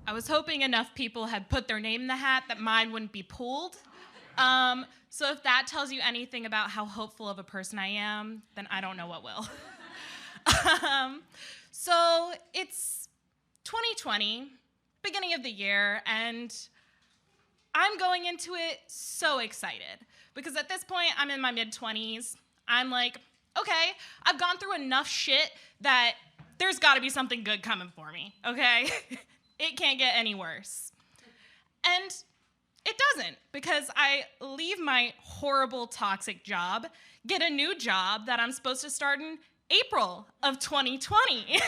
I was hoping enough people had put their name in the hat that mine wouldn't be pulled. So if that tells you anything about how hopeful of a person I am, then I don't know what will. So it's 2020, beginning of the year, and I'm going into it so excited because at this point, I'm in my mid-20s. I'm like, okay, I've gone through enough shit that there's got to be something good coming for me, okay? It can't get any worse. And it doesn't, because I leave my horrible, toxic job, get a new job that I'm supposed to start in April of 2020.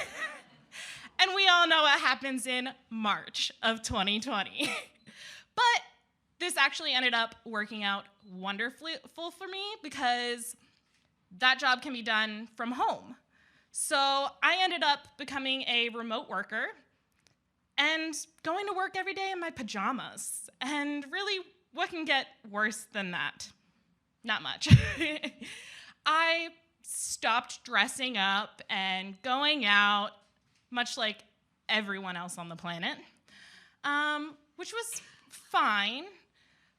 And we all know what happens in March of 2020. But this actually ended up working out wonderfully for me because that job can be done from home. So I ended up becoming a remote worker and going to work every day in my pajamas. And really, what can get worse than that? Not much. I stopped dressing up and going out, much like everyone else on the planet, which was fine.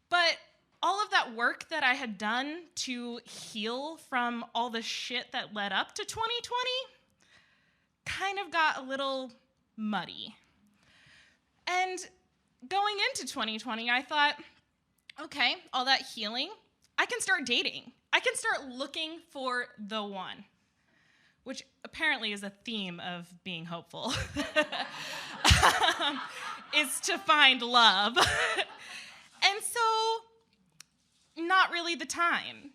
But all of that work that I had done to heal from all the shit that led up to 2020 kind of got a little muddy. And going into 2020, I thought, okay, all that healing, I can start dating. I can start looking for the one, which apparently is a theme of being hopeful, is to find love. And so, not really the time.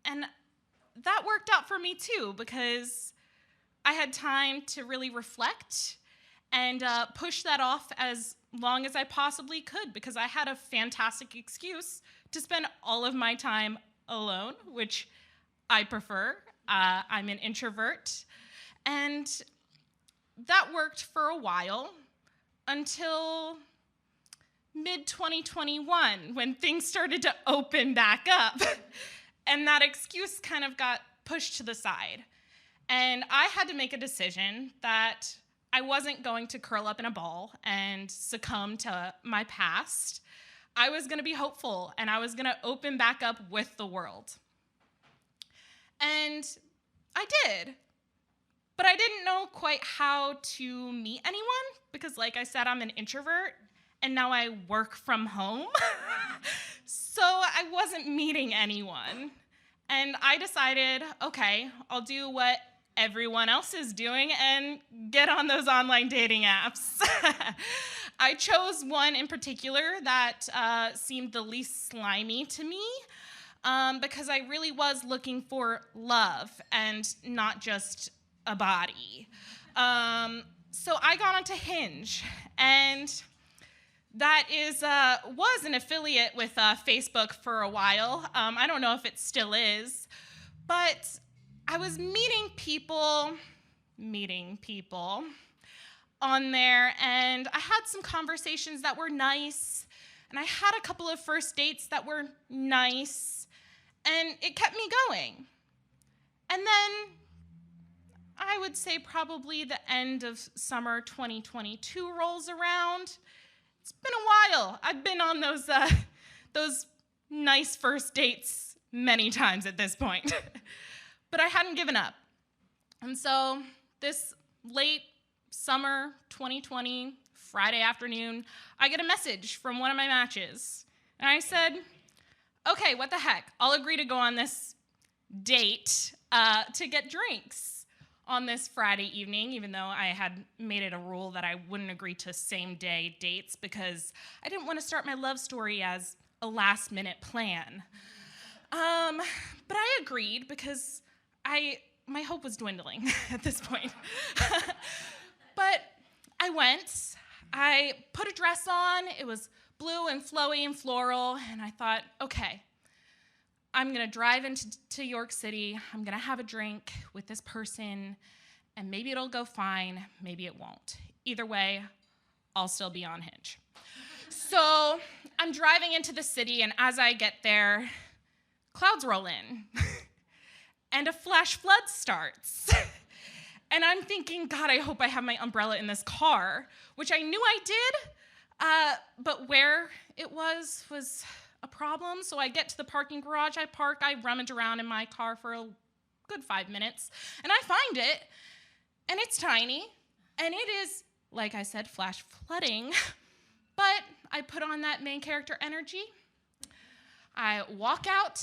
And that worked out for me too, because I had time to really reflect and push that off as long as I possibly could, because I had a fantastic excuse to spend all of my time alone, which I prefer. I'm an introvert. And that worked for a while until mid-2021, when things started to open back up. And that excuse kind of got pushed to the side. And I had to make a decision that I wasn't going to curl up in a ball and succumb to my past. I was going to be hopeful, and I was going to open back up with the world. And I did. But I didn't know quite how to meet anyone, because like I said, I'm an introvert, and now I work from home. So I wasn't meeting anyone. And I decided, okay, I'll do what everyone else is doing and get on those online dating apps. I chose one in particular that seemed the least slimy to me, because I really was looking for love and not just a body. So I got onto Hinge, and that was an affiliate with Facebook for a while. I don't know if it still is, but I was meeting people on there, and I had some conversations that were nice, and I had a couple of first dates that were nice, and it kept me going. And then I would say probably the end of summer 2022 rolls around. It's been a while. I've been on those nice first dates many times at this point. But I hadn't given up. And so this late summer 2020, Friday afternoon, I get a message from one of my matches. And I said, okay, what the heck? I'll agree to go on this date to get drinks on this Friday evening, even though I had made it a rule that I wouldn't agree to same-day dates because I didn't want to start my love story as a last-minute plan. But I agreed because my hope was dwindling at this point. But I went. I put a dress on. It was blue and flowy and floral, and I thought, okay, I'm going to drive into York City. I'm going to have a drink with this person, and maybe it'll go fine. Maybe it won't. Either way, I'll still be on Hinge. So I'm driving into the city, and as I get there, clouds roll in, and a flash flood starts. And I'm thinking, God, I hope I have my umbrella in this car, which I knew I did, but where it was a problem. So I get to the parking garage, I park, I rummage around in my car for a good 5 minutes, and I find it, and it's tiny, and it is, like I said, flash flooding, but I put on that main character energy. I walk out,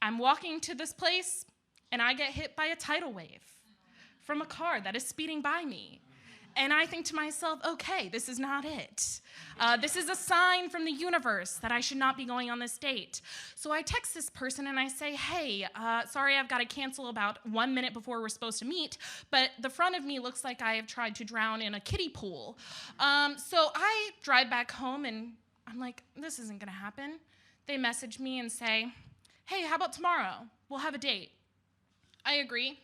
I'm walking to this place, and I get hit by a tidal wave from a car that is speeding by me. And I think to myself, okay, this is not it. This is a sign from the universe that I should not be going on this date. So I text this person and I say, hey, sorry, I've got to cancel about 1 minute before we're supposed to meet, but the front of me looks like I have tried to drown in a kiddie pool. So I drive back home and I'm like, this isn't gonna happen. They message me and say, hey, how about tomorrow? We'll have a date. I agree.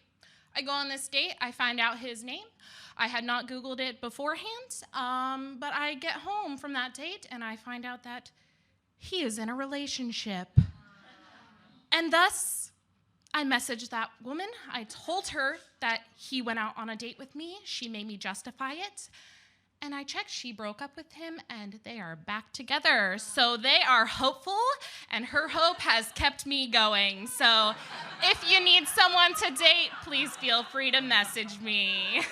I go on this date, I find out his name. I had not Googled it beforehand, but I get home from that date and I find out that he is in a relationship. And thus, I messaged that woman. I told her that he went out on a date with me. She made me justify it. And I checked, she broke up with him, and they are back together. So they are hopeful, and her hope has kept me going. So if you need someone to date, please feel free to message me.